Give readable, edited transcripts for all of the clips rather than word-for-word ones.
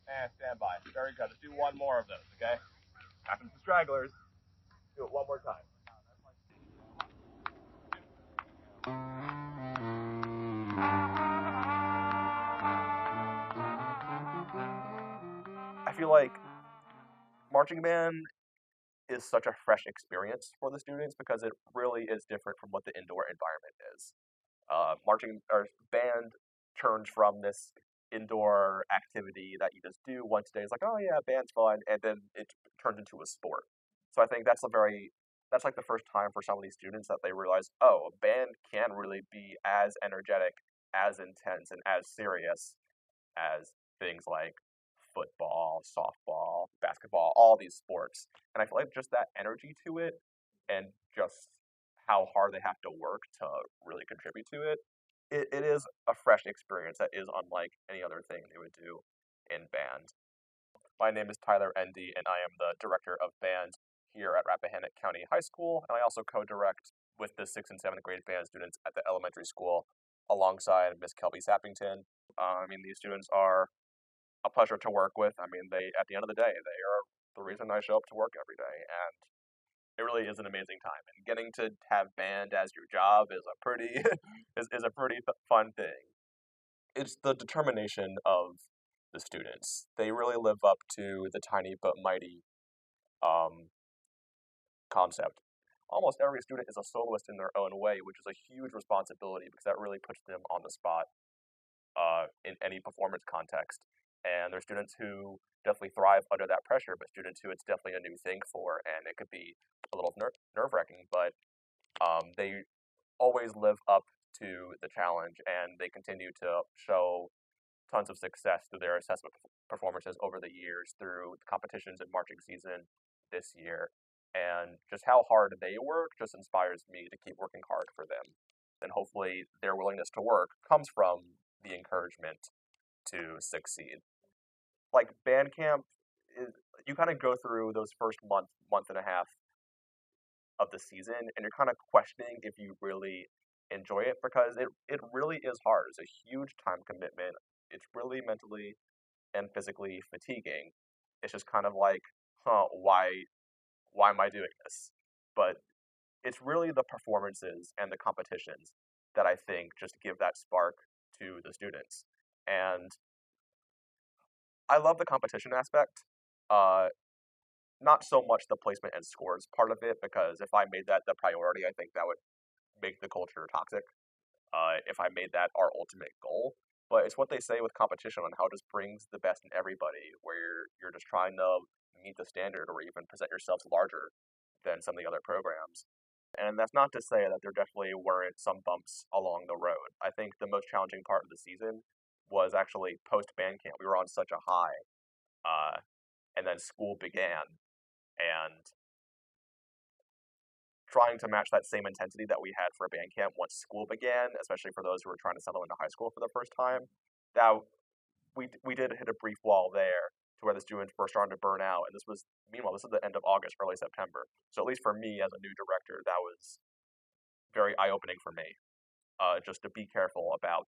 And stand by. Very good. Let's do one more of those, okay? Happens to stragglers. Do it one more time. I feel like marching band is such a fresh experience for the students because it really is different from what the indoor environment is. Marching or band turns from this indoor activity that you just do once a day. It's like, oh yeah, band's fun, and then it turns into a sport. So I think that's like the first time for some of these students that they realize, oh, a band can really be as energetic, as intense, and as serious as things like football, softball, basketball, all these sports. And I feel like just that energy to it and just how hard they have to work to really contribute to it, it is a fresh experience that is unlike any other thing they would do in band. My name is Tyler Ende, and I am the director of band here at Rappahannock County High School, and I also co-direct with the 6th and 7th grade band students at the elementary school alongside Miss Kelby Sappington. These students are a pleasure to work with. At the end of the day, they are the reason I show up to work every day, and it really is an amazing time. And getting to have band as your job is a pretty is a pretty fun thing. It's the determination of the students. They really live up to the tiny but mighty um, concept. Almost every student is a soloist in their own way, which is a huge responsibility because that really puts them on the spot in any performance context. And there's students who definitely thrive under that pressure, but students who it's definitely a new thing for, and it could be a little nerve-wracking, but they always live up to the challenge, and they continue to show tons of success through their assessment performances over the years, through the competitions and marching season this year. And just how hard they work just inspires me to keep working hard for them. And hopefully their willingness to work comes from the encouragement to succeed. Like band camp, is, you kind of go through those first month and a half of the season, and you're kind of questioning if you really enjoy it because it really is hard. It's a huge time commitment. It's really mentally and physically fatiguing. It's just kind of like, why am I doing this? But it's really the performances and the competitions that I think just give that spark to the students. And I love the competition aspect. Uh, Not so much the placement and scores part of it, because if I made that the priority, I think that would make the culture toxic. If I made that our ultimate goal, but it's what they say with competition on how it just brings the best in everybody, where you're just trying to meet the standard or even present yourselves larger than some of the other programs. And that's not to say that there definitely weren't some bumps along the road. I think the most challenging part of the season was actually post band camp. We were on such a high, uh, and then school began, and trying to match that same intensity that we had for band camp once school began, especially for those who were trying to settle into high school for the first time, that we did hit a brief wall there to where the students were starting to burn out. And meanwhile, this is the end of August, early September. So at least for me as a new director, that was very eye opening for me. Just to be careful about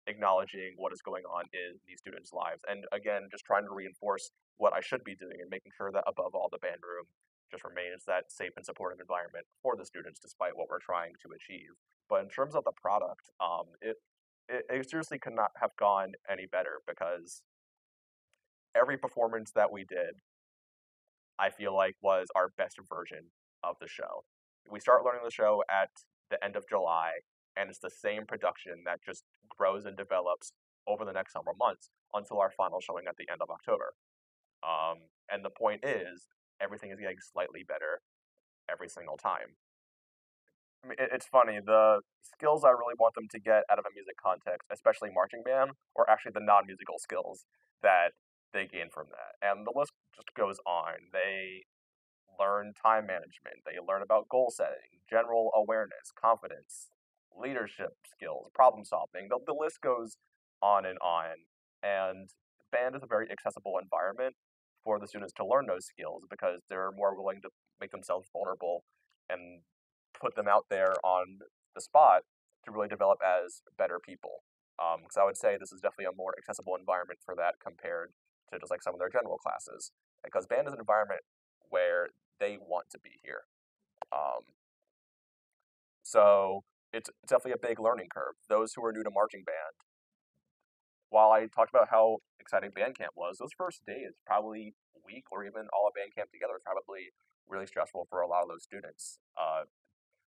acknowledging what is going on in these students' lives. And again, just trying to reinforce what I should be doing and making sure that above all, the band room just remains that safe and supportive environment for the students despite what we're trying to achieve. But in terms of the product, it seriously could not have gone any better because every performance that we did, I feel like was our best version of the show. We start learning the show at the end of July, and it's the same production that just grows and develops over the next several months until our final showing at the end of October. And the point is, everything is getting slightly better every single time. It's funny, the skills I really want them to get out of a music context, especially marching band, are actually the non-musical skills that they gain from that. And the list just goes on. They learn time management, they learn about goal setting, general awareness, confidence, leadership skills, problem solving. The list goes on and on. And band is a very accessible environment for the students to learn those skills because they're more willing to make themselves vulnerable and put them out there on the spot to really develop as better people. Because I would say this is definitely a more accessible environment for that compared to just like some of their general classes, because band is an environment where they want to be here. Um, so it's definitely a big learning curve. Those who are new to marching band, while I talked about how exciting band camp was, those first days, probably week or even all of band camp together, was probably really stressful for a lot of those students.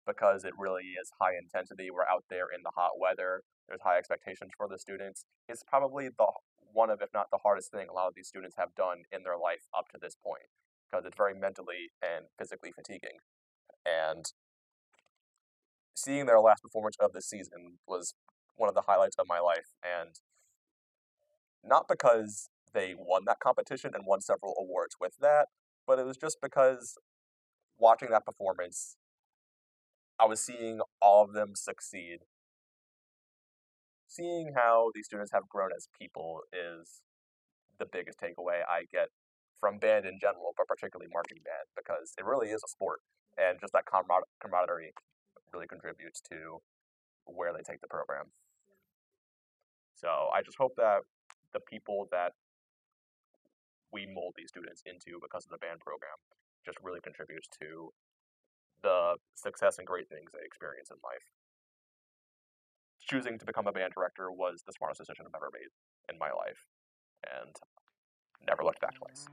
Because it really is high intensity. We're out there in the hot weather. There's high expectations for the students. It's probably the one of, if not the hardest thing a lot of these students have done in their life up to this point, because it's very mentally and physically fatiguing. And seeing their last performance of the season was one of the highlights of my life. And not because they won that competition and won several awards with that, but it was just because watching that performance, I was seeing all of them succeed. Seeing how these students have grown as people is the biggest takeaway I get from band in general, but particularly marching band, because it really is a sport, and just that camaraderie really contributes to where they take the program. So I just hope that the people that we mold these students into because of the band program just really contributes to the success and great things they experience in life. Choosing to become a band director was the smartest decision I've ever made in my life, and never looked back twice.